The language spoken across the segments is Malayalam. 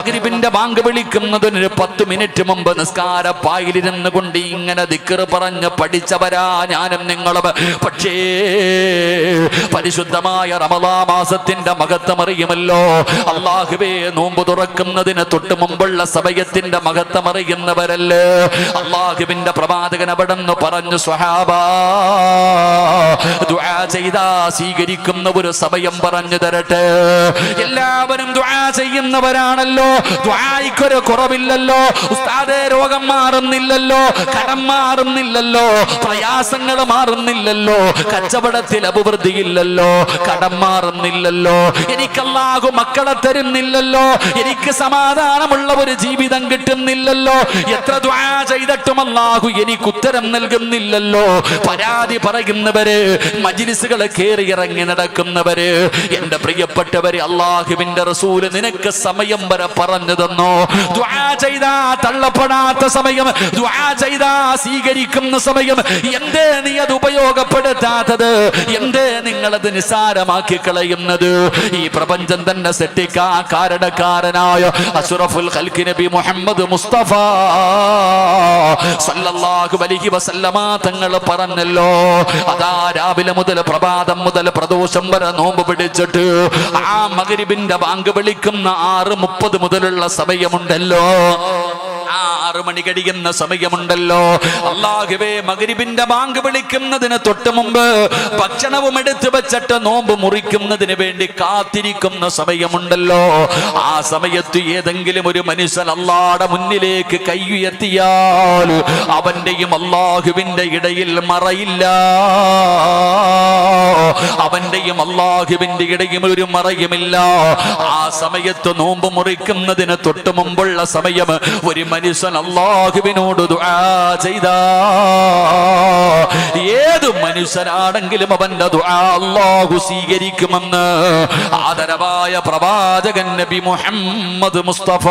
മഗ്രിബിന്റെ ബാങ്ക് വിളിക്കുന്നതിന് 10 മിനിറ്റ് മുമ്പ് നിസ്കാരപ്പായിലിരുന്ന് കൊണ്ട് ഇങ്ങനെ ദിക്ർ പറഞ്ഞ് പഠിച്ചവരാ ഞാനും നിങ്ങളും. പക്ഷേ പരിശുദ്ധമായ റമളാൻ മാസത്തിന്റെ മഹത്വം അറിയുമല്ലോ. അല്ലാഹുവേ, നോമ്പ് തുറക്കുന്നതിന് തൊട്ട് മുമ്പുള്ള സമയത്തിന്റെ മഹത്വം അറിയുന്നവരല്ലേ. അല്ലാഹുവിന്റെ പ്രവാചകൻ അവിടെന്ന് പറഞ്ഞു, സ്വഹാബാ, ദുആ ചെയ്താ സ്വീകരിക്കുന്ന ഒരു സമയം പറഞ്ഞു തരട്ടെ. എല്ലാവരും ദുആ ചെയ്യുന്നവരാണല്ലോ, ദുആയ്ക്കൊരു കുറവില്ലല്ലോ. ഉസ്താദേ, രോഗം മാറുന്നില്ലല്ലോ, കടം മാറുന്നില്ലല്ലോ, പ്രയാസങ്ങൾ മാറുന്നില്ലല്ലോ, കച്ചവടത്തിൽ അഭിവൃദ്ധിയില്ലല്ലോ, കടം മാറുന്നില്ലല്ലോ, എനിക്ക് അല്ലാഹു മക്കളെ തരുന്നില്ലല്ലോ, എനിക്ക് സമാധാനമുള്ള ഒരു ജീവിതം കിട്ടുന്നില്ലല്ലോ, എത്ര ദുആ ചെയ്തിട്ടും അല്ലാഹു എനിക്ക് ഉത്തരം നൽകുന്നില്ലല്ലോ. പരാതി പറയുന്നവര്, മജ്ലിസുകളെ കേറി ഇറങ്ങി നടക്കുന്നവര്, എന്റെ പ്രിയപ്പെട്ടവര്, അല്ലാഹുവിന്റെ റസൂൽ നിനക്ക് സമയം വരെ പറഞ്ഞു തന്നു. ദുആ ചെയ്താ തള്ളപ്പെടാത്ത സമയം, ദുആ ചെയ്താ സ്വീകരിക്കുന്ന സമയം, എന്തേ നീ അത് ഉപയോഗപ്പെടുത്താത്തത്? എന്തേ നിങ്ങളത് നിസാരമാക്കി കളയുന്നത്? ഈ പ്രപഞ്ചം തന്നെ സെട്ടിക്കാൻ കാരണക്കാരനായ അഷ്റഫുൽ ഖൽഖ് നബി മുഹമ്മദ് മുസ്തഫ സല്ലല്ലാഹു അലൈഹി വസല്ലമ തങ്ങൾ പറഞ്ഞല്ലോ, അതാ രാവിലെ മുതൽ പ്രഭാതം മുതൽ പ്രദോഷം വരെ നോമ്പ് പിടിച്ചിട്ട് ആ മഗ്രിബിന്റെ ബാങ്ക് വിളിക്കുന്ന 6:30 മുതലുള്ള സമയമുണ്ടല്ലോ, 6 മണി കഴിയുന്ന സമയമുണ്ടല്ലോ, അല്ലാഹുവേ, മഗ്രിബിന്റെ ബാങ്ക് വിളിക്കുന്നതിന് തൊട്ട് മുമ്പ് ഭക്ഷണവും എടുത്തു വെച്ചിട്ട് നോമ്പ് മുറിക്കുന്നതിന് വേണ്ടി കാത്തിരിക്കുന്ന സമയമുണ്ടല്ലോ. ആ സമയത്ത് ഏതെങ്കിലും ഒരു മനുഷ്യൻ അല്ലാഹുവിന്റെ മുന്നിലേക്ക് കൈ ഉയർത്തിയാൽ അവന്റെയും അല്ലാഹുവിന്റെ ഇടയിൽ മറയില്ല, അവന്റെയും അല്ലാഹുവിന്റെ ഇടയിൽ ഒരു മറയുമില്ല. ആ സമയത്ത് നോമ്പ് മുറിക്കുന്നതിന് തൊട്ട് മുമ്പുള്ള സമയം ഒരു മനുഷ്യൻ അല്ലാഹുവിനോട് ദുആ ചെയ്താ, ഏത് മനുഷ്യനാണെങ്കിലും അവന്റെ ദുആ അല്ലാഹു സ്വീകരിക്കുമെന്ന് ആദരവായ പ്രവാചകൻ നബി മുഹമ്മദ് മുസ്തഫ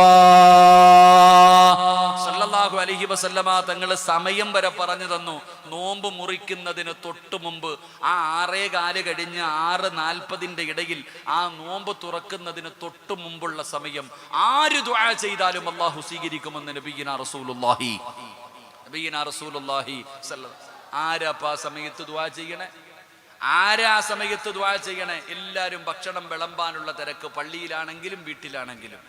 സല്ലല്ലാഹു അലൈഹി വസല്ലമ തങ്ങൾ സമയം വരെ പറഞ്ഞു തന്നു. നോമ്പ് മുറിക്കുന്നതിന് തൊട്ട് മുമ്പ് ആ 6:15 കഴിഞ്ഞ് 6:40 ഇടയിൽ ആ നോമ്പ് തുറക്കുന്നതിന് തൊട്ട് മുമ്പുള്ള സമയം ആര് ദുആ ചെയ്താലും അല്ലാഹു സ്വീകരിക്കുമെന്ന് നബിയിനാ റസൂലുള്ളാഹി ആരാപ്പ ആ സമയത്ത് ദുആ ചെയ്യണേ? ആരാ ആ സമയത്ത് ദുആ ചെയ്യണേ? എല്ലാവരും ഭക്ഷണം വിളമ്പാനുള്ള തിരക്ക്, പള്ളിയിലാണെങ്കിലും വീട്ടിലാണെങ്കിലും.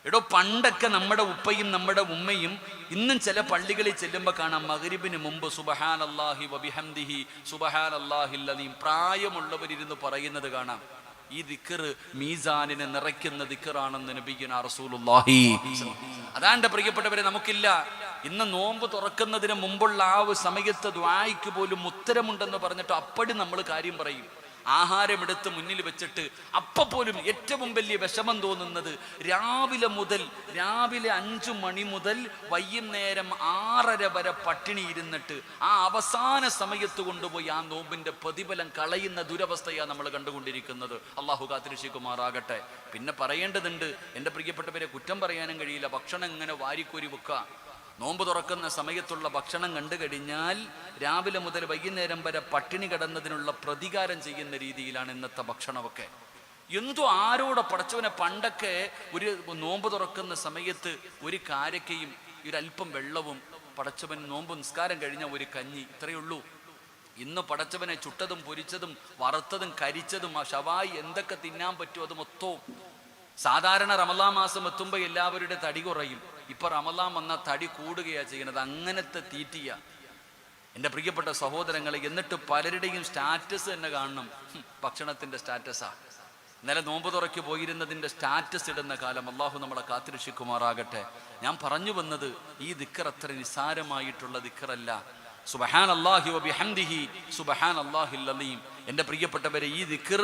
എടോ, പണ്ടൊക്കെ നമ്മുടെ ഉപ്പയും നമ്മുടെ ഉമ്മയും ഇന്നും ചില പള്ളികളിൽ ചെല്ലുമ്പോൾ കാണാം, മഗ്രിബിന് മുമ്പ് സുബ്ഹാനല്ലാഹി വബിഹംദിഹി സുബ്ഹാനല്ലാഹിൽ അദീം പ്രായമുള്ളവരിരുന്ന് പറയുന്നത് കാണാം. ഈ ദിക്ർ മീസാനിനെ നിറയ്ക്കുന്ന ദിക്റാണെന്ന് നബിയുനാ റസൂലുള്ളാഹി. അതാണ്ട് പ്രിയപ്പെട്ടവരെ, നമുക്കില്ല. ഇന്ന് നോമ്പ് തുറക്കുന്നതിന് മുമ്പുള്ള ആ സമയത്ത് ദുആയ്ക്ക് പോലും ഉത്തരമുണ്ടെന്ന് പറഞ്ഞിട്ട് അപ്പടി നമ്മൾ കാര്യം പറയും. ആഹാരമെടുത്ത് മുന്നിൽ വെച്ചിട്ട് അപ്പോലും ഏറ്റവും വലിയ വിഷമം തോന്നുന്നത് രാവിലെ 5 മണി മുതൽ വൈകുന്നേരം 6:30 വരെ പട്ടിണി ഇരുന്നിട്ട് ആ അവസാന സമയത്ത് കൊണ്ടുപോയി ആ നോമ്പിന്റെ പ്രതിഫലം കളയുന്ന ദുരവസ്ഥയാണ് നമ്മൾ കണ്ടുകൊണ്ടിരിക്കുന്നത്. അള്ളാഹു കാത്തിരക്ഷിക്കുമാറാകട്ടെ. പിന്നെ പറയേണ്ടതുണ്ട്, എൻ്റെ പ്രിയപ്പെട്ടവരെ, കുറ്റം പറയാനും കഴിയില്ല. ഭക്ഷണം ഇങ്ങനെ വാരിക്കോരി വെക്കുക. നോമ്പ് തുറക്കുന്ന സമയത്തുള്ള ഭക്ഷണം കണ്ടു കഴിഞ്ഞാൽ രാവിലെ മുതൽ വൈകുന്നേരം വരെ പട്ടിണി കിടന്നതിനുള്ള പ്രതികാരം ചെയ്യുന്ന രീതിയിലാണ് ഇന്നത്തെ ഭക്ഷണമൊക്കെ. എന്തോ ആരോടെ പടച്ചവനെ, പണ്ടൊക്കെ ഒരു നോമ്പ് തുറക്കുന്ന സമയത്ത് ഒരു കാരക്കയും ഒരല്പം വെള്ളവും, പടച്ചവൻ നോമ്പ് നിസ്കാരം കഴിഞ്ഞ ഒരു കഞ്ഞി, ഇത്രയേ ഉള്ളൂ. ഇന്ന് പടച്ചവനെ ചുട്ടതും പൊരിച്ചതും വറുത്തതും കരിച്ചതും ഷവായി എന്തൊക്കെ തിന്നാൻ പറ്റുമോ അത് മൊത്തവും. സാധാരണ റമളാൻ മാസം എത്തുമ്പോൾ എല്ലാവരുടെ തടി കുറയും. ഇപ്പൊ റമളാൻ വന്നാൽ തടി കൂടുകയാണ് ചെയ്യുന്നത്. അങ്ങനത്തെ തീറ്റിയ എൻ്റെ പ്രിയപ്പെട്ട സഹോദരങ്ങളെ. എന്നിട്ട് പലരുടെയും സ്റ്റാറ്റസ് തന്നെ കാണണം, ഭക്ഷണത്തിന്റെ സ്റ്റാറ്റസാ. ഇന്നലെ നോമ്പ് തുറയ്ക്ക് പോയിരുന്നതിന്റെ സ്റ്റാറ്റസ് ഇടുന്ന കാലം. അള്ളാഹു നമ്മളെ കാത്തിരക്ഷിക്കുമാറാകട്ടെ. ഞാൻ പറഞ്ഞു വന്നത്, ഈ ദിക്ർ അത്ര നിസാരമായിട്ടുള്ള ദിക്റല്ല. സുബ്ഹാനല്ലാഹി വബിഹംദിഹി സുബ്ഹാനല്ലാഹിൽ അദീം. എൻ്റെ പ്രിയപ്പെട്ടവരെ, ഈ ദിക്ർ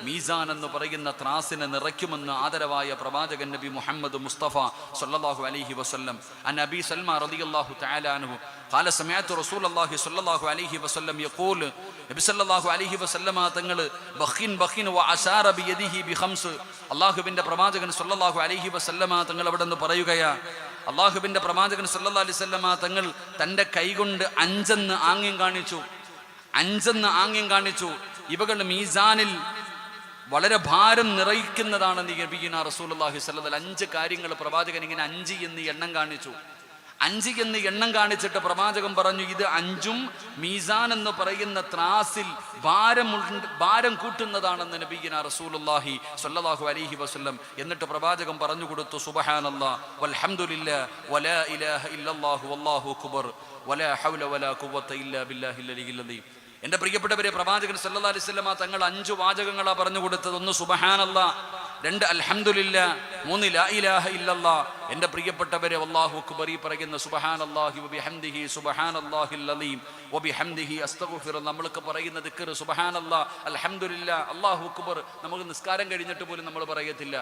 മീസാൻ എന്ന് പറയുന്ന ത്രാസിനെ നിറയ്ക്കുമെന്ന് ആദരവായ പ്രവാചകൻ നബി മുഹമ്മദ് മുസ്തഫ സല്ലല്ലാഹു അലൈഹി വസല്ലം. അൻ അബീ സൽമ റളിയല്ലാഹു തആല അൻഹു ഖാല സമഅതു റസൂലുള്ളാഹി സല്ലല്ലാഹു അലൈഹി വസല്ലം യഖൂൽ. നബി സല്ലല്ലാഹു അലൈഹി വസല്ലമ തങ്ങൾ ബഖിൻ വ അശാറ ബിയദിഹി ബിഖംസ്. അല്ലാഹുവിൻ്റെ പ്രവാചകൻ സല്ലല്ലാഹു അലൈഹി വസല്ലമ തങ്ങൾ അവിടെ നിന്ന് പറയുകയാ, അല്ലാഹുവിൻ്റെ പ്രവാചകൻ സല്ലല്ലാഹു അലൈഹി വസല്ലമ തങ്ങൾ തൻ്റെ കൈകൊണ്ട് 5 ആംഗ്യം കാണിച്ചു. ഇവകൾ മീസാനിൽ വളരെ ഭാരം നിറയ്ക്കുന്നതാണ് നബിയുനാ റസൂലുള്ളാഹി സ്വല്ലല്ലാഹു അലൈഹി വസല്ലം. 5 കാര്യങ്ങൾ പ്രവാചകൻ ഇങ്ങനെ 5 എന്ന് എണ്ണം കാണിച്ചു. 5 എന്ന് എണ്ണം കാണിച്ചിട്ട് പ്രവാചകൻ പറഞ്ഞു, ഇത് 5ഉം മീസാൻ എന്ന് പറയുന്ന ത്രാസിൽ ഭാരം കൂട്ടുന്നതാണെന്ന് നബിയുനാ റസൂലുള്ളാഹി സ്വല്ലല്ലാഹു അലൈഹി വസല്ലം. എന്നിട്ട് പ്രവാചകൻ പറഞ്ഞു കൊടുത്തു, സുബ്ഹാനല്ലാഹ് വൽഹംദുലില്ലാഹ് വലാ ഇലാഹ ഇല്ലല്ലാഹു വല്ലാഹു അക്ബർ വലാ ഹൗല വലാ ഖുവത ഇല്ലാ ബില്ലാഹിൽ അലിയിൽ അദീം. എൻ്റെ പ്രിയപ്പെട്ടവരെ, പ്രവാചകൻ സല്ലല്ലാഹു അലൈഹി വസല്ലം തങ്ങൾ 5 വാചകങ്ങളാണ് പറഞ്ഞു കൊടുത്തത്. 1 സുബ്ഹാനല്ലാഹ്, 2 അൽഹംദുലില്ലാഹ്, 3 ലാ ഇലാഹ ഇല്ലല്ലാഹ്. എൻ്റെ പ്രിയപ്പെട്ടവരെ, അല്ലാഹു അക്ബർ ഈ പറയുന്ന സുബ്ഹാനല്ലാഹി വബിഹംദിഹി സുബ്ഹാനല്ലാഹിൽ അലീം വബിഹംദിഹി അസ്തഗ്ഫിറു, നമ്മൾക്ക് പറയുന്ന ദിക്ർ സുബ്ഹാനല്ലാഹ്, അൽഹംദുലില്ലാഹ്, അല്ലാഹു അക്ബർ നമുക്ക് നിസ്കാരം കഴിഞ്ഞിട്ട് പോലും നമ്മൾ പറയത്തില്ല.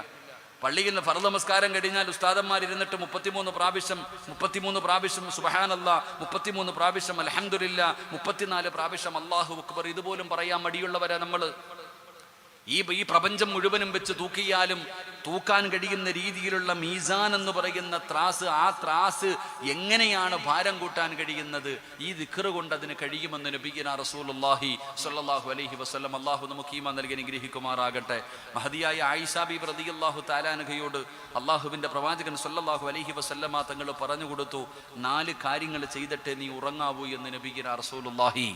പള്ളിയിൽ നിന്ന് ഫർദ് നമസ്കാരം കഴിഞ്ഞാൽ ഉസ്താദന്മാർ ഇരുന്നിട്ട് 33 പ്രാവശ്യം സുബ്ഹാനല്ലാഹ്, 33 പ്രാവശ്യം അൽഹംദുലില്ലാഹ്, 34 പ്രാവശ്യം അല്ലാഹു അക്ബർ. ഇതുപോലും പറയാൻ മടിയുള്ളവരാ നമ്മൾ. ഈ പ്രപഞ്ചം മുഴുവനും വെച്ച് തൂക്കിയാലും തൂക്കാൻ കഴിയുന്ന രീതിയിലുള്ള മീസാൻ എന്ന് പറയുന്ന ത്രാസ്, ആ ത്രാസ് എങ്ങനെയാണ് ഭാരം കൂട്ടാൻ കഴിയുന്നത്? ഈ ദിക്ർ കൊണ്ട് അതിന് കഴിയുമെന്ന് നബിയുനാ റസൂലുള്ളാഹി സ്വല്ലല്ലാഹു അലൈഹി വസല്ലം. അല്ലാഹു നമുക്ക് ഈമാൻ നൽകി അനുഗ്രഹിക്കുമാറാകട്ടെ. മഹദിയായ ആയിഷ ബീബി റളിയല്ലാഹു തആല അൻഹയോട് അല്ലാഹുവിൻ്റെ പ്രവാചകൻ സ്വല്ലല്ലാഹു അലൈഹി വസല്ലമ തങ്ങൾ പറഞ്ഞു കൊടുത്തു, 4 കാര്യങ്ങൾ ചെയ്തിട്ടേ നീ ഉറങ്ങാവൂ എന്ന് നബിയുനാ റസൂലുള്ളാഹി.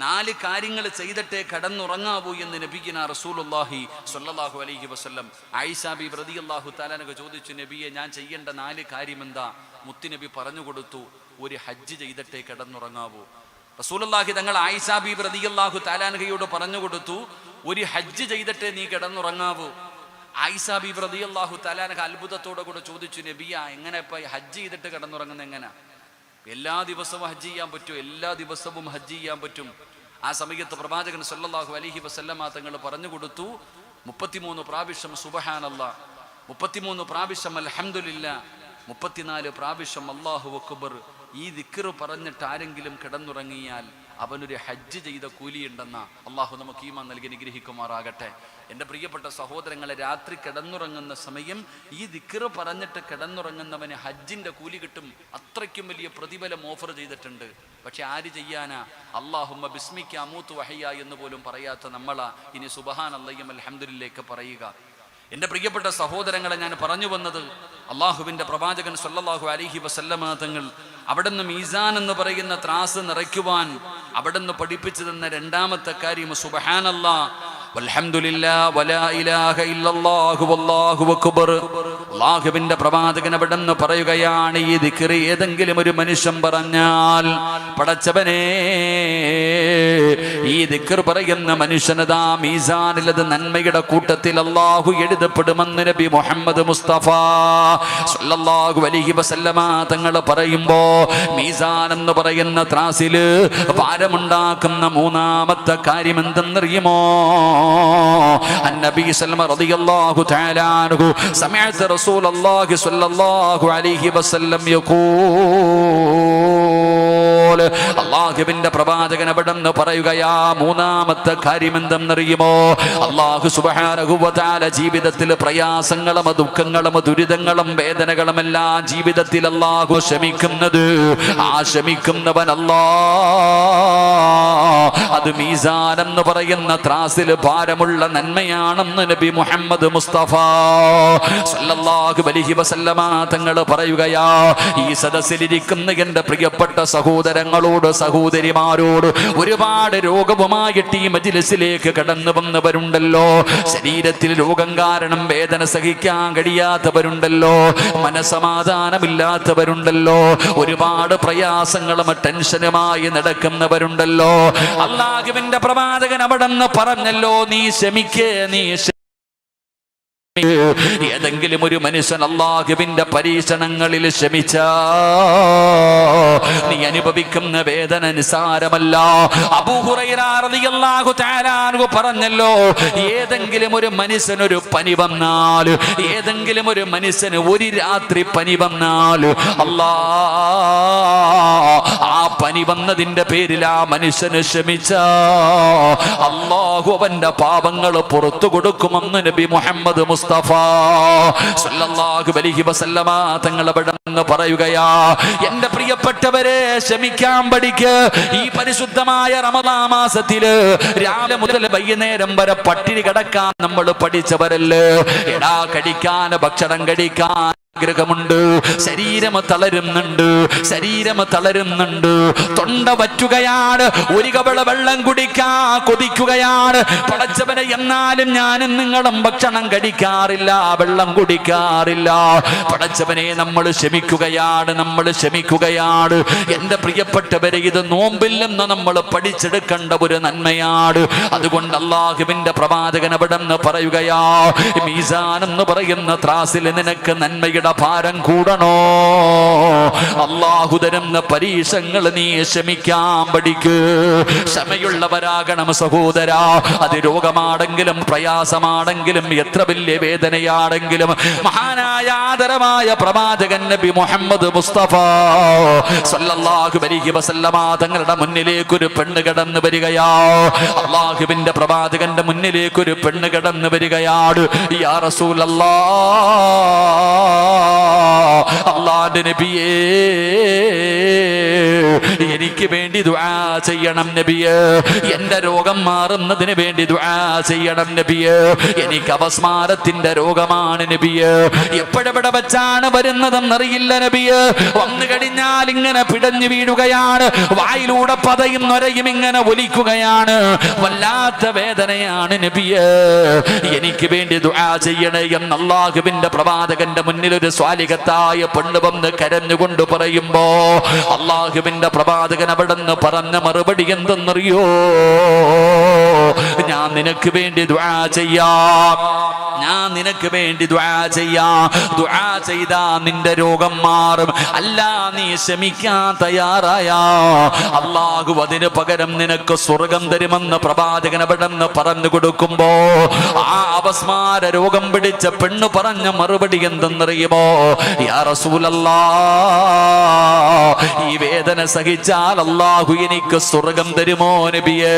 4 കാര്യങ്ങൾ ചെയ്തിട്ടേ കടന്നുറങ്ങാവൂ എന്ന് നബിയുനാ റസൂലുള്ളാഹി സ്വല്ലല്ലാഹു അലൈഹി വസല്ലം. ആയിഷ ബീബി റളിയല്ലാഹു തആല അൻഹ ചോദിച്ചു, നബിയെ ഞാൻ ചെയ്യേണ്ട 4 കാര്യം എന്താ? മുത്തുനബി പറഞ്ഞു കൊടുത്തു, ഒരു ഹജ്ജ് ചെയ്തിട്ടേ കിടന്നുറങ്ങാവൂ. റസൂലുള്ളാഹി തങ്ങൾ ആയിഷ ബീബി റളിയല്ലാഹു തആല അൻഹയോട് പറഞ്ഞു കൊടുത്തു, ഒരു ഹജ്ജ് ചെയ്തിട്ടേ നീ കിടന്നുറങ്ങാവൂ. ആയിഷ ബീബി റളിയല്ലാഹു തആല അൻഹ അത്ഭുതത്തോടെ കൂടെ ചോദിച്ചു, നബിയാ എങ്ങനെ ഇപ്പൊ ഹജ്ജ് ചെയ്തിട്ട് കിടന്നുറങ്ങുന്ന എങ്ങനെ? എല്ലാ ദിവസവും ഹജ്ജ് ചെയ്യാൻ പറ്റും? എല്ലാ ദിവസവും ഹജ്ജ് ചെയ്യാൻ പറ്റും. ആ സമയത്ത് പ്രവാചകൻ സല്ലല്ലാഹു അലൈഹി വസല്ലമ തങ്ങൾ പറഞ്ഞു കൊടുത്തു, 33 പ്രാവശ്യം സുബ്ഹാനല്ലാഹ്, 33 പ്രാവശ്യം അൽഹംദുലില്ലാഹ്, 34 പ്രാവശ്യം അല്ലാഹു അക്ബർ. ഈ ദിക്ർ പറഞ്ഞിട്ട് ആരെങ്കിലും കിടന്നുറങ്ങിയാൽ അവനൊരു ഹജ്ജ് ചെയ്ത കൂലിയുണ്ടെന്ന അള്ളാഹു നമുക്ക് ഈമാൻ നൽകി അനുഗ്രഹിക്കുമാറാകട്ടെ. എൻ്റെ പ്രിയപ്പെട്ട സഹോദരങ്ങളെ, രാത്രി കിടന്നുറങ്ങുന്ന സമയം ഈ ദിക്ർ പറഞ്ഞിട്ട് കിടന്നുറങ്ങുന്നവന് ഹജ്ജിൻ്റെ കൂലി കിട്ടും. അത്രയ്ക്കും വലിയ പ്രതിഫലം ഓഫർ ചെയ്തിട്ടുണ്ട്. പക്ഷെ ആര് ചെയ്യാനാ? അല്ലാഹുമ്മ ബിസ്മിക അമൂതു വഹയ്യ എന്ന് പോലും പറയാത്ത നമ്മളാ ഇനി സുബ്ഹാനല്ലാഹി അൽഹംദുലില്ലാഹ് പറയുക. എൻ്റെ പ്രിയപ്പെട്ട സഹോദരങ്ങളെ, ഞാൻ പറഞ്ഞു വന്നത്, അള്ളാഹുവിൻ്റെ പ്രവാചകൻ സല്ലല്ലാഹു അലൈഹി വസല്ലമ തങ്ങൾ അവിടുന്ന് മീസാൻ എന്ന് പറയുന്ന ത്രാസ് നിറയ്ക്കുവാൻ അവിടുന്ന് പഠിപ്പിച്ചു തന്ന 2ാമത്തെ കാര്യം സുബ്ഹാനല്ലാഹ് വൽഹംദുലില്ലാഹ് വലാ ഇലാഹ ഇല്ലല്ലാഹു വല്ലാഹു അക്ബർ. അല്ലാഹുവിൻ്റെ പ്രവാചകൻ അവിടുന്ന് പറയുകയാണ്, ഈ ദിക്ർ ഏതെങ്കിലും ഒരു മനുഷ്യൻ പറഞ്ഞാൽ, പടച്ചവനേ ഈ ദിക്ർ പറയുന്ന മനുഷ്യനതാ മീസാനിൽ അത് നന്മയുടെ കൂട്ടത്തിൽ അല്ലാഹു എഴുതപ്പെടുമെന്ന് നബി മുഹമ്മദ് മുസ്തഫ സല്ലല്ലാഹു അലൈഹി വസല്ലമ തങ്ങൾ പറയുമ്പോ, മീസാൻ എന്ന് പറയുന്ന ത്രാസില് ഭാരമുണ്ടാക്കുന്ന 3ാമത്തെ കാര്യം എന്തെന്നറിയുമോ? النبي صلى الله عليه وسلم سمعت رسول الله صلى الله عليه وسلم يقول, അല്ലാഹുവിന്റെ പ്രവാചകൻ അവിടുന്ന് പറയുകയാ, 3ാമത്തെ കാര്യം എന്തെന്നറിയുമോ? അല്ലാഹു സുബ്ഹാനഹു വ തആല ജീവിതത്തിൽ പ്രയാസങ്ങളും ദുഃഖങ്ങളും ദുരിതങ്ങളും വേദനകളും എല്ലാം ജീവിതത്തിൽ അല്ലാഹു ക്ഷമിക്കുന്നത്, ആ ക്ഷമിക്കുന്നവൻ അല്ലാഹ് അത് മീസാൻ എന്ന് പറയുന്ന ത്രാസിൽ ഭാരമുള്ള നന്മയാണെന്ന് നബി മുഹമ്മദ് മുസ്തഫ സല്ലല്ലാഹു അലൈഹി വസല്ലമ തങ്ങൾ പറയുകയാ. ഈ സദസ്സിലിരിക്കുന്ന എൻ്റെ പ്രിയപ്പെട്ട സഹോദരങ്ങളോട് സഹോദരിമാരോട്, ഒരുപാട് രോഗവുമായിട്ട് ഈ മജ്‌ലിസിലേക്ക് കടന്നു വന്നവരുണ്ടല്ലോ. ശരീരത്തിൽ രോഗം കാരണം വേദന സഹിക്കാൻ കഴിയാത്തവരുണ്ടല്ലോ, മനസമാധാനമില്ലാത്തവരുണ്ടല്ലോ, ഒരുപാട് പ്രയാസങ്ങളും ടെൻഷനുമായി നടക്കുന്നവരുണ്ടല്ലോ. അല്ലാഹുവിന്റെ പ്രവാചകൻ അവിടുന്ന് പറഞ്ഞല്ലോ, നീ ക്ഷമിക്കേ, നീ ഏതെങ്കിലും ഒരു മനുഷ്യൻ അല്ലാഹുവിന്റെ പരീക്ഷണങ്ങളിൽ ക്ഷമിച്ചാ നീ അനുഭവിക്കുന്ന വേദന നിസാരമല്ല. അബൂ ഹുറൈറ റളിയല്ലാഹു തആല അൻഹു പറഞ്ഞല്ലോ, ഏതെങ്കിലും ഒരു മനുഷ്യനൊരു പനി വന്നാൽ, ഏതെങ്കിലും ഒരു മനുഷ്യന് ഒരു രാത്രി പനി വന്നാൽ, ആ പനി വന്നതിന്റെ പേരിൽ ആ മനുഷ്യന് ക്ഷമിച്ചാ അല്ലാഹു അവന്റെ പാപങ്ങൾ പുറത്തു കൊടുക്കുമെന്ന് നബി മുഹമ്മദ് മുസ്തഫ മുസ്തഫ സല്ലല്ലാഹു അലൈഹി വസല്ലമ തങ്ങൾ അവിടുന്ന് പറയുകയാ, എന്റെ പ്രിയപ്പെട്ടവരെ ക്ഷമിക്കാൻ പഠിക്ക്. ഈ പരിശുദ്ധമായ റമദാൻ മാസത്തില് രാവിലെ മുതൽ വൈകുന്നേരം വരെ പട്ടിണി കിടക്കാൻ നമ്മൾ പഠിച്ചവരല്ലേ. എടാ, കഴിക്കാൻ ഭക്ഷണം കഴിക്കാൻ ആഗ്രഹമുണ്ട്, ശരീരം തളരുന്നുണ്ട്, തൊണ്ട വറ്റുകയാണ്, ഒരു കവള വെള്ളം കുടിക്കാൻ കൊതിക്കുകയാണ്. പടച്ചവനെ, എന്നാലും ഞാനും നിങ്ങളും ഭക്ഷണം കഴിക്കാറില്ല, വെള്ളം കുടിക്കാറില്ല. പടച്ചവനെ, നമ്മൾ ക്ഷമിക്കുകയാണ്. എന്റെ പ്രിയപ്പെട്ടവരെ, ഇത് നോമ്പിൽ നിന്ന് നമ്മൾ പഠിച്ചെടുക്കേണ്ട ഒരു നന്മയാണ്. അതുകൊണ്ട് അല്ലാഹുവിന്റെ പ്രവാചകൻ അവിടെന്ന് പറയുകയാ, മീസാൻ എന്ന് പറയുന്ന ത്രാസിൽ നിനക്ക് നന്മയുടെ ഭാരം കൂടണോ? അല്ലാഹു തരുന്ന പരീക്ഷകൾ നീ ക്ഷമിക്കാൻ പഠിക്ക്. ക്ഷമയുള്ളവരാകണം സഹോദരാ. അത് രോഗമാണെങ്കിലും പ്രയാസമാണെങ്കിലും എത്ര വലിയ വേദനയാണെങ്കിലും മഹാനായ ആദരവായ പ്രവാചകൻ നബി മുഹമ്മദ് മുസ്തഫ സല്ലല്ലാഹു അലൈഹി വസല്ലമ തങ്ങളുടെ മുന്നിലേക്ക് ഒരു പെണ്ണ് കടന്നു വരികയാ. അല്ലാഹുവിന്റെ പ്രവാചകന്റെ മുന്നിലേക്ക് ഒരു പെണ്ണ് കടന്നു വരികയാണ്. യാ റസൂലല്ലാഹ്, അല്ലാഹുവിന്റെ നബിയേ, എനിക്ക് വേണ്ടി ദുആ ചെയ്യണം നബിയേ. എന്റെ രോഗം മാറുന്നതിന് വേണ്ടി ദുആ ചെയ്യണം നബിയേ. എനിക്ക് അപസ്മാരത്തിന്റെ രോഗമാണ് നബിയേ. എപ്പോഴെവിടെ വെച്ചാണ് വരുന്നതെന്നറിയില്ല നബിയേ. വന്നു കഴിഞ്ഞാൽ ഇങ്ങനെ പിടഞ്ഞു വീഴുകയാണ്, വായിലൂടെ പതയും നൊരയും ഇങ്ങനെ ഒലിക്കുകയാണ്, വല്ലാത്ത വേദനയാണ് നബിയേ. എനിക്ക് വേണ്ടി ദുആ ചെയ്യണേ എന്ന് അല്ലാഹുവിന്റെ പ്രവാചകന്റെ മുന്നിൽ ഒരു സ്വാലിഹത്തായ പെണ്ണ് വന്ന് കരഞ്ഞുകൊണ്ട് പറയുമ്പോ അല്ലാഹുവിന്റെ പ്രവാചകൻ അവിടെന്ന് പറഞ്ഞ മറുപടി എന്തെന്നറിയോ? ഞാൻ നിനക്ക് വേണ്ടി ദുആ ചെയ്യാം, ദുആ ചെയ്താ നിന്റെ രോഗം മാറും. അല്ല, നീ ക്ഷമിക്കാൻ തയ്യാറായാ അല്ലാഹു അതിന് പകരം നിനക്ക് സ്വർഗം തരുമെന്ന് പ്രവാചകൻ അവിടെന്ന് പറഞ്ഞു കൊടുക്കുമ്പോ ആ അപസ്മാര രോഗം പിടിച്ച പെണ്ണ് പറഞ്ഞ മറുപടി എന്തെന്നറിയുമോ? യാ റസൂലല്ലാഹ്, ഈ വേദന സഹിച്ചാൽ അല്ലാഹു എനിക്ക് സ്വർഗം തരുമോ നബിയേ?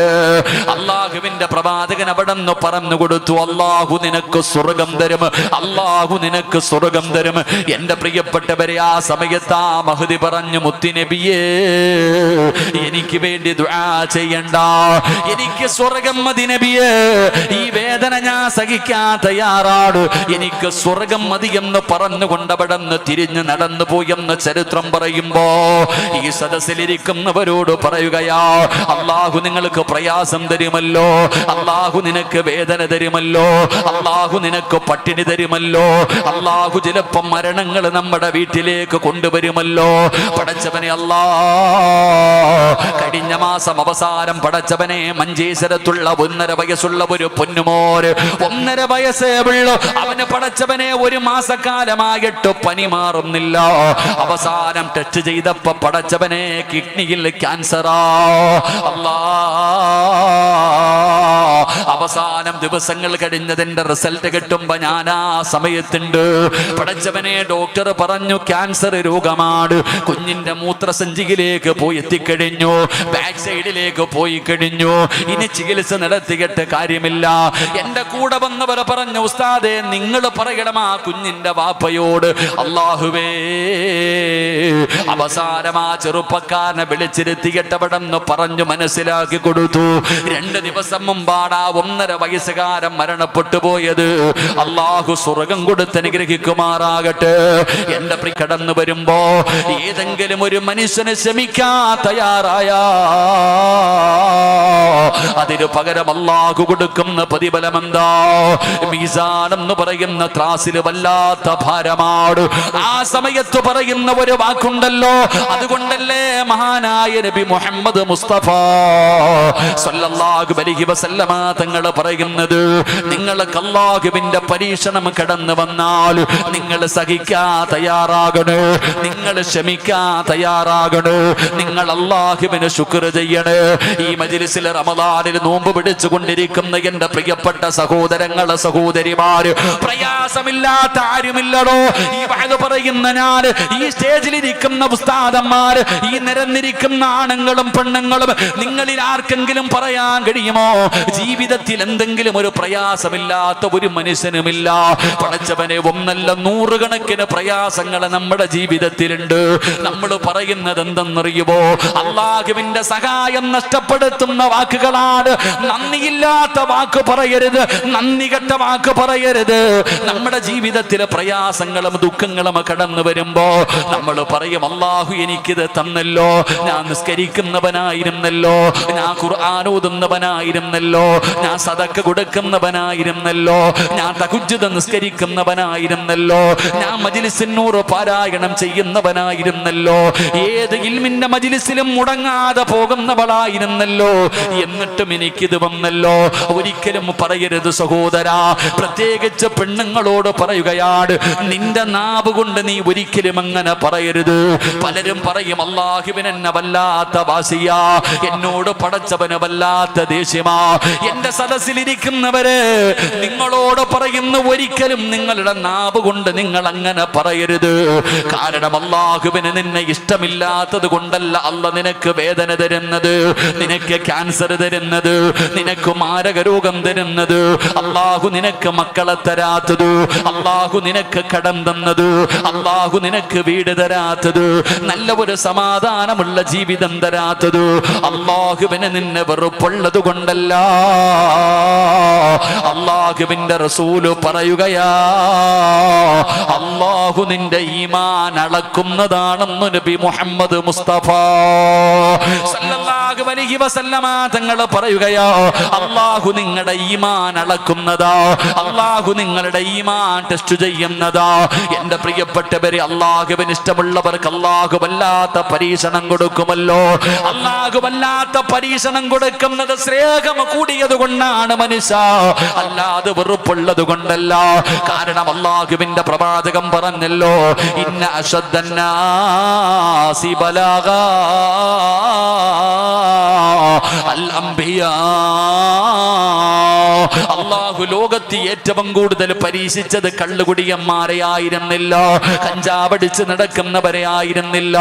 അല്ലാഹുവിന്റെ പ്രവാചകൻ അവിടെന്ന് പറഞ്ഞു കൊടുത്തു, അല്ലാഹു നിനക്ക് സ്വർഗം തരും, അല്ലാഹു നിനക്ക് സ്വർഗം തരും. എന്റെ പ്രിയപ്പെട്ടവരെ, ആ സമയത്ത് ആ മഹദി പറഞ്ഞു, മുത്തി നബിയേ, എനിക്ക് വേണ്ടി ദുആ ചെയ്യണ്ട, എനിക്ക് സ്വർഗം മതി നബിയേ. ഈ വേദന ഞാൻ സഹിക്കാൻ തയ്യാറാണ്, എനിക്ക് സ്വർഗം മതി എന്ന് പറഞ്ഞുകൊണ്ട് അവിടെന്ന് തിരിഞ്ഞ് നടന്നു പോയെന്ന് ചരിത്രം പറയുമ്പോ ഈ സദസ്സിലിരിക്കുന്നവരോട് പറയുകയാ, അല്ലാഹു നിങ്ങൾക്ക് പ്രയാസം തരുമല്ലോ, അല്ലാഹു നിനക്ക് വേദന തരുമല്ലോ, അല്ലാഹു നിനക്ക് പട്ടിണി തരുമല്ലോ, അല്ലാഹു ചിലപ്പം മരണങ്ങൾ നമ്മുടെ വീട്ടിലേക്ക് കൊണ്ടുവരുമല്ലോ. പടച്ചവനെ അല്ലാ, കഴിഞ്ഞ മാസം അവസാനം പടച്ചവനെ മഞ്ചേശ്വരത്തുള്ള 1.5 വയസ്സുള്ള ഒരു പൊന്നുമോര്, 1.5 വയസ്സേ ഉള്ളൂ, അവന് പടച്ചവനെ 1 മാസക്കാലമായിട്ട് പനി മാറുന്നില്ല. അവസാനം ടെസ്റ്റ് ചെയ്തപ്പോ പടച്ചവനെ കിഡ്നിയിൽ ക്യാൻസറാ. അല്ലാ, അവസാനം ദിവസങ്ങൾ കഴിഞ്ഞതിന്റെ റിസൾട്ട് കിട്ടുമ്പോ ഞാൻ ആ സമയത്തുണ്ട്. പടച്ചവനെ, ഡോക്ടർ പറഞ്ഞു ക്യാൻസർ രോഗമാണ്. കുഞ്ഞിന്റെ മൂത്രസഞ്ചിയിലേക്ക് പോയി എത്തിക്കഴിഞ്ഞു, ബാക്ക് സൈഡിലേക്ക് പോയി കഴിഞ്ഞു. ഇനി ചികിത്സ നടത്തിയിട്ട് കാര്യമില്ല. എന്റെ കൂടെ വന്നവർ പറഞ്ഞു, ഉസ്താദേ, നിങ്ങൾ പറയണം ആ കുഞ്ഞിന്റെ വാപ്പയോട്, അല്ലാഹുവേ, അവസാനം ആ ചെറുപ്പക്കാരനെ വിളിച്ചിരുത്തിയിട്ടവിടെന്ന് പറഞ്ഞു മനസ്സിലാക്കി കൊടുത്തു. 2 ദിവസം മുമ്പാണ് ആ 1.5 വയസ്സുകാരൻ മരണപ്പെട്ടു പോയത്. അല്ലാഹു സ്വർഗം കൊടുത്ത് അനുഗ്രഹിക്കുമാറാകട്ടെ. എന്റെ പ്രിയ കടന്നു വരുമ്പോ ഏതെങ്കിലും ഒരു മനുഷ്യനെ ക്ഷമിക്കാൻ തയ്യാറായാ അതിന് പകരം അല്ലാഹു കൊടുക്കുന്ന പ്രതിഫലം എന്താ? മീസാൻ എന്ന് പറയുന്ന ത്രാസിൽ വല്ലാത്ത ഭാരമാണ്. ആ സമയത്ത് പറയുന്ന ഒരു വാക്കുണ്ടല്ലോ, അതുകൊണ്ടല്ലേ മഹാനായ നബി മുഹമ്മദ് മുസ്തഫ സല്ലല്ലാഹു അലൈഹി വസല്ലമ തങ്ങൾ പറയുന്നത്, നിങ്ങൾക്ക് അല്ലാഹുവിന്റെ പരീക്ഷണം കടന്നു വന്നാൽ നിങ്ങൾ സഹിക്കാൻ തയ്യാറാകണേ, നിങ്ങൾ ക്ഷമിക്കാൻ തയ്യാറാകണേ, നിങ്ങൾ അല്ലാഹുവിന് ശുക്ർ ചെയ്യണേ. ഈ മജ്ലിസിൽ റമദാനിൽ നോമ്പ് പിടിച്ചുകൊണ്ടിരിക്കുന്ന എന്റെ പ്രിയപ്പെട്ട സഹോദരങ്ങളെ സഹോദരിമാര്, പ്രയാസമില്ലാത്ത ആരുമില്ലടോ. ഈ വഅദ് പറയുന്ന ഞാൻ, ഈ സ്റ്റേജിലിരിക്കുന്ന ഉസ്താദന്മാര്, ഈ നിരന്നിരിക്കുന്ന ആണുങ്ങളും പെണ്ണുങ്ങളും, നിങ്ങളിൽ ആർക്കെങ്കിലും പറയാൻ കഴിയുമോ ജീവിത ജീവിതത്തിൽ എന്തെങ്കിലും ഒരു പ്രയാസമില്ലാത്ത ഒരു മനുഷ്യനുമില്ല. പടച്ചവനെ, ഒന്നല്ല നൂറുകണക്കിന് പ്രയാസങ്ങൾ നമ്മുടെ ജീവിതത്തിലുണ്ട്. നമ്മൾ പറയുന്നത് എന്തെന്നറിയുമോ? അള്ളാഹുവിന്റെ സഹായം നഷ്ടപ്പെടുത്തുന്ന വാക്കുകളാണ്. നന്ദിയില്ലാത്ത വാക്ക് പറയരുത്, നന്ദി കെട്ട വാക്ക് പറയരുത്. നമ്മുടെ ജീവിതത്തിലെ പ്രയാസങ്ങളും ദുഃഖങ്ങളും കടന്നു വരുമ്പോ നമ്മൾ പറയും, അള്ളാഹു എനിക്കിത് തന്നല്ലോ, ഞാൻ നിസ്കരിക്കുന്നവനായിരുന്നല്ലോ, ഞാൻ ഖുർആൻ ഓതുന്നവനായിരുന്നല്ലോ, ഞാൻ സദക്ക കൊടുക്കുന്നവനായിരുന്നല്ലോ, ഞാൻ തഹജ്ജുദ് നിസ്കരിക്കുന്നവനായിരുന്നല്ലോ, ഞാൻ മജ്ലിസിൻ നൂർ പാരായണം ചെയ്യുന്നവനായിരുന്നല്ലോ, ഏത് ഇൽമിന്റെ മജ്ലിസിലും മുടങ്ങാതെ പോകുന്നവളായിരുന്നല്ലോ, എന്നിട്ടും എനിക്കിത് വന്നല്ലോ. ഒരിക്കലും പറയരുത് സഹോദരാ. പ്രത്യേകിച്ച് പെണ്ണുങ്ങളോട് പറയുകയാണ്, നിന്റെ നാവ് കൊണ്ട് നീ ഒരിക്കലും അങ്ങനെ പറയരുത്. പലരും പറയും, അല്ലാഹുവിന് എന്നെ വല്ലാത്ത വാസിയാ, എന്നോട് പടച്ചവന് വല്ലാത്ത ദേഷ്യമാ. എന്റെ സദസ്സിലിരിക്കുന്നവര് നിങ്ങളോട് പറയുന്നു, ഒരിക്കലും നിങ്ങളുടെ നാവ് കൊണ്ട് നിങ്ങൾ അങ്ങനെ പറയരുത്. കാരണം അല്ലാഹുവിന് നിന്നെ ഇഷ്ടമില്ലാത്തത് കൊണ്ടല്ല അല്ലാഹ് നിനക്ക് വേദന തരുന്നത്, നിനക്ക് ക്യാൻസർ തരുന്നത്, നിനക്ക് മാരക രോഗം തരുന്നത്, അല്ലാഹു നിനക്ക് മക്കളെ തരാത്തത്, അല്ലാഹു നിനക്ക് കടം തന്നത്, അല്ലാഹു നിനക്ക് വീട് തരാത്തത്, നല്ല ഒരു സമാധാനമുള്ള ജീവിതം തരാത്തത് അല്ലാഹുവിന് നിന്നെ വെറുപ്പുള്ളത് കൊണ്ടല്ല. അല്ലാഹുവിന്റെ റസൂല് പറയുകയാ, അല്ലാഹു നിന്റെ ഈമാൻ അളക്കുന്നതാണെന്ന് നബി മുഹമ്മദ് മുസ്തഫ സല്ലല്ലാഹു അലൈഹി വസല്ലമ തങ്ങൾ പറയുകയാ, അല്ലാഹു നിങ്ങളുടെ ഈമാൻ അളക്കുന്നതാ, അല്ലാഹു നിങ്ങളുടെ ഈമാൻ ടെസ്റ്റ് ചെയ്യുന്നതാ. എന്റെ പ്രിയപ്പെട്ടവരെ, അല്ലാഹുവിന് ഇഷ്ടമുള്ളവർക്ക് അല്ലാഹു വല്ലാത്ത പരീക്ഷണം കൊടുക്കുമല്ലോ. അല്ലാഹു വല്ലാത്ത പരീക്ഷണം കൊടുക്കുന്നത് സ്നേഹം കൂടിയത് കൊണ്ടാണ് മനുഷ്യ, അല്ലാതെ വെറുപ്പുള്ളത് കൊണ്ടല്ല. കാരണം അല്ലാഹുവിന്റെ പ്രവാചകം പറഞ്ഞല്ലോ, ഇന്ന അശദ്ദന്നാസി ബലാഗാ അൽ അംബിയാ. അല്ലാഹു ലോകത്ത് ഏറ്റവും കൂടുതൽ പരീക്ഷിച്ചത് കള്ളുകുടിയന്മാരെ ആയിരുന്നില്ല, കഞ്ചാവടിച്ച് നടക്കുന്നവരെ ആയിരുന്നില്ല,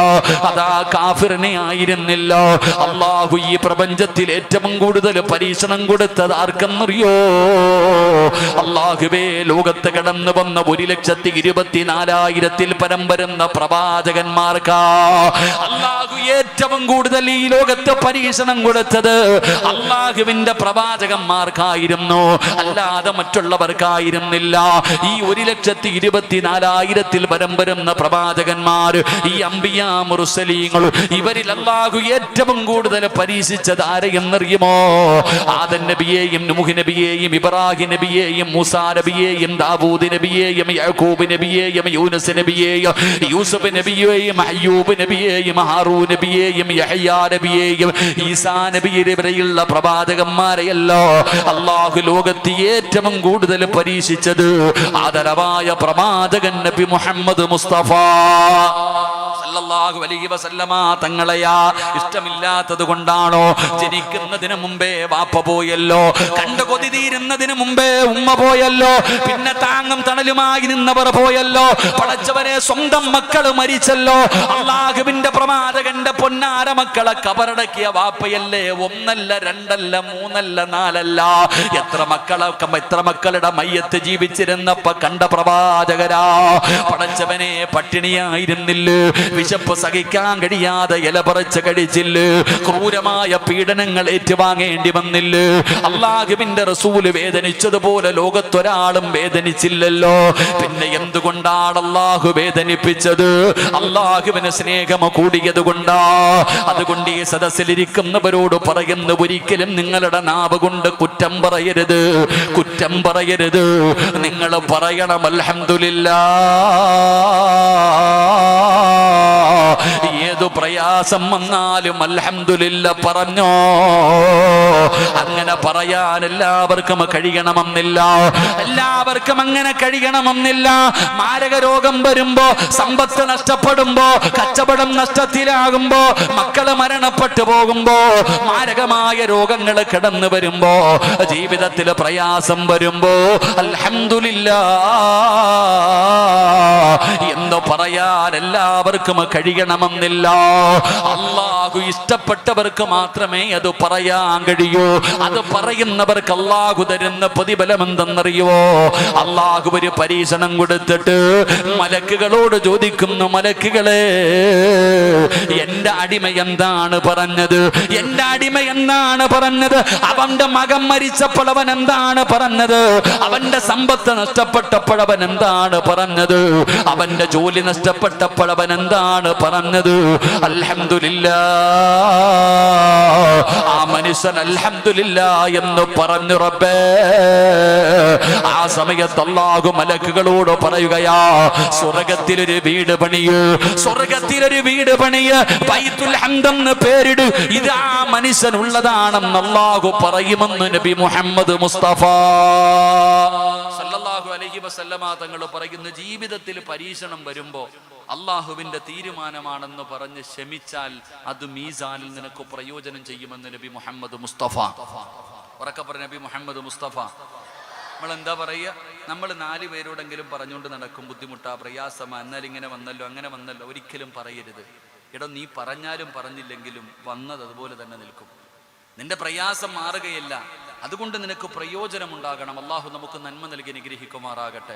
അതാ കാഫിറിനെ ആയിരുന്നില്ല. അല്ലാഹു ഈ പ്രപഞ്ചത്തിൽ ഏറ്റവും കൂടുതൽ പരീക്ഷണം കൊടുത്തത് ആർക്കെന്നറിയോ? അല്ലാഹുവേ, ലോകത്ത് കടന്നു വന്ന 1,24,000 പരം വരുന്ന പ്രവാചകന്മാർക്കാ അല്ലാഹു ഏറ്റവും കൂടുതൽ ഈ ലോകത്ത് പരീക്ഷണം കൊടുത്തത് അല്ലാഹുവിന്റെ പ്രവാചകന്മാർക്കായിരുന്നു, അല്ലാതെ മറ്റുള്ളവർക്കായിരുന്നില്ല. ഈ 1,24,000 പരം വരുന്ന പ്രവാചകന്മാർ, ഈ അംബിയാ മുർസലീങ്ങൾ, ഇവരിൽ അല്ലാഹു ഏറ്റവും കൂടുതൽ പരീക്ഷിച്ചത് ആരെയെന്നറിയുമോ? ആദം നബിയെയും നൂഹ് നബിയെയും ഇബ്രാഹിം നബിയെയും മൂസാ നബിയെയും ദാവൂദ് നബിയെയും യാക്കൂബ് നബിയെയും യൂനുസ് നബിയെയും യൂസുഫ് നബിയെയും അയ്യൂബ് നബിയെയും ഹാറൂൻ നബിയെയും യഹ്യാ നബിയെയും ഈസാ നബിയെ വരെയുള്ള പ്രവാചകന്മാരെയല്ലോ അല്ലാഹു ലോകത്ത് ഏറ്റവും കൂടുതൽ പരീക്ഷിച്ചത് ആദരവായ പ്രവാചകൻ നബി മുഹമ്മദ് മുസ്തഫ സല്ലല്ലാഹു അലൈഹി വസല്ലമ തങ്ങളെയാ. ഇഷ്ടമില്ലാത്തത് കൊണ്ടാണോ? ജനിക്കുന്നതിന് മുമ്പേ വാപ്പ പോയല്ലോ, കണ്ടു കൊതി തീരുന്നതിന് മുമ്പേ ഉമ്മ പോയല്ലോ, പിന്നെ താങ്ങും തണലുമായി നിന്നവർ പോയല്ലോ, പടച്ചവരെ സ്വന്തം മക്കള് മരിച്ചല്ലോ. അല്ലാഹുവിന്റെ പ്രവാചകന്റെ പൊന്നാര മക്കളെ കബറടക്കിയ വാപ്പയല്ലേ? ഒന്നല്ല, രണ്ടല്ല, മൂന്നല്ല, നാലല്ല, എത്ര മക്കളുടെ മയ്യത്ത് ജീവിച്ചിരുന്നപ്പോ കണ്ട പ്രവാചകരാ. പടച്ചവനെ, പട്ടിണിയായിരുന്നില്ല, വിശപ്പ് സഹിക്കാൻ കഴിയാതെ ഇല പറിച്ച് കഴിച്ചില്ല, ക്രൂരമായ പീഡനങ്ങൾ ഏറ്റുവാങ്ങേണ്ടി വന്നില്ല. അല്ലാഹുവിന്റെ റസൂല് വേദനിച്ചതുപോലെ ലോകത്തൊരാളും വേദനിച്ചില്ലല്ലോ. പിന്നെ എന്തുകൊണ്ടാണ് അല്ലാഹു വേദനിപ്പിച്ചത്? അല്ലാഹുവിന് സ്നേഹം കൂടിയത് കൊണ്ടാ. അതുകൊണ്ട് ഈ സദസ്സിലിരിക്കുന്നവരോട് പറയുന്നു, ഒരിക്കലും നിങ്ങളുടെ നാവ് കൊണ്ട് കുറ്റം പറയരുത്, കുറ്റം പറയരുത്. നിങ്ങൾ പറയണം അൽഹംദുലില്ലാഹ്. ഏതു പ്രയാസം വന്നാലും അൽഹംദുലില്ലാ പറഞ്ഞോ. അങ്ങനെ പറയാൻ എല്ലാവർക്കും കഴിയണമെന്നില്ല, എല്ലാവർക്കും അങ്ങനെ കഴിയണമെന്നില്ല. മാരക രോഗം വരുമ്പോ, സമ്പത്ത് നഷ്ടപ്പെടുമ്പോ, കച്ചവടം നഷ്ടത്തിലാകുമ്പോ, മക്കള് മരണപ്പെട്ടു പോകുമ്പോ, മാരകമായ രോഗങ്ങൾ കടന്നു വരുമ്പോ, ജീവിതത്തിൽ പ്രയാസം വരുമ്പോ അൽഹംദുലില്ലാ എന്ന് പറയാൻ എല്ലാവർക്കും കഴിയണമെന്നില്ല. അള്ളാഹു ഇഷ്ടപ്പെട്ടവർക്ക് മാത്രമേ അത് പറയാൻ കഴിയൂ. അത് പറയുന്നവർക്ക് അള്ളാഹു തരുന്ന പ്രതിഫലം എന്തെന്നറിയോ? അള്ളാഹു ഒരു പരീക്ഷണം കൊടുത്തിട്ട് മലക്കുകളോട് ചോദിക്കുന്നു, മലക്കുകളെ, എന്റെ അടിമ എന്താണ് പറഞ്ഞത്? എന്റെ അടിമ എന്താണ് പറഞ്ഞത്? അവന്റെ മകൻ മരിച്ചപ്പോൾ അവൻ എന്താണ് പറഞ്ഞത്? അവന്റെ സമ്പത്ത് നഷ്ടപ്പെട്ടപ്പോൾ അവൻ എന്താണ് പറഞ്ഞത്? അവന്റെ ജോലി നഷ്ടപ്പെട്ടപ്പോൾ അവൻ എന്താണ് പറഞ്ഞത്? അൽഹംദുലില്ലാഹ്, ആ മനുഷ്യൻ അൽഹംദുലില്ലാഹ് എന്ന് പറഞ്ഞു റബ്ബേ. ആ സമയത്ത് അല്ലാഹു മലക്കുകളോട് പറയുകയാ, സ്വർഗ്ഗത്തിലൊരു വീട് പണിയ്, സ്വർഗ്ഗത്തിലൊരു വീട് പണിയ്, ബൈത്തുൽ ഹംദ് എന്ന് പേരിട്. ഇത് ആ മനുഷ്യനുള്ളതാണെന്ന് അല്ലാഹു പറയുമെന്ന് നബി മുഹമ്മദ് മുസ്തഫ സല്ലല്ലാഹു അലൈഹി വസല്ലമ തങ്ങൾ പറയുന്നു, ജീവിതത്തിൽ പരീക്ഷണം വരുമ്പോ അള്ളാഹുവിന്റെ തീരുമാനമാണെന്ന് പറഞ്ഞ് ക്ഷമിച്ചാൽ അത് മീസാനിൽ നിനക്ക് പ്രയോജനം ചെയ്യുമെന്ന് നബി മുഹമ്മദ് മുസ്തഫ. ഉറക്കെ പറഞ്ഞ നബി മുഹമ്മദ് മുസ്തഫ. നമ്മൾ എന്താ പറയുക? നമ്മൾ 4 പേരോടെങ്കിലും പറഞ്ഞുകൊണ്ട് നടക്കും, ബുദ്ധിമുട്ടാ, പ്രയാസമാ, എന്നാൽ ഇങ്ങനെ വന്നല്ലോ, അങ്ങനെ വന്നല്ലോ. ഒരിക്കലും പറയരുത്. എടോ, നീ പറഞ്ഞാലും പറഞ്ഞില്ലെങ്കിലും വന്നത് അതുപോലെ തന്നെ നിൽക്കും. നിന്റെ പ്രയാസം മാറുകയില്ല. അതുകൊണ്ട് നിനക്ക് പ്രയോജനം ഉണ്ടാകണം. അള്ളാഹു നമുക്ക് നന്മ നൽകി അനുഗ്രഹിക്കുമാറാകട്ടെ.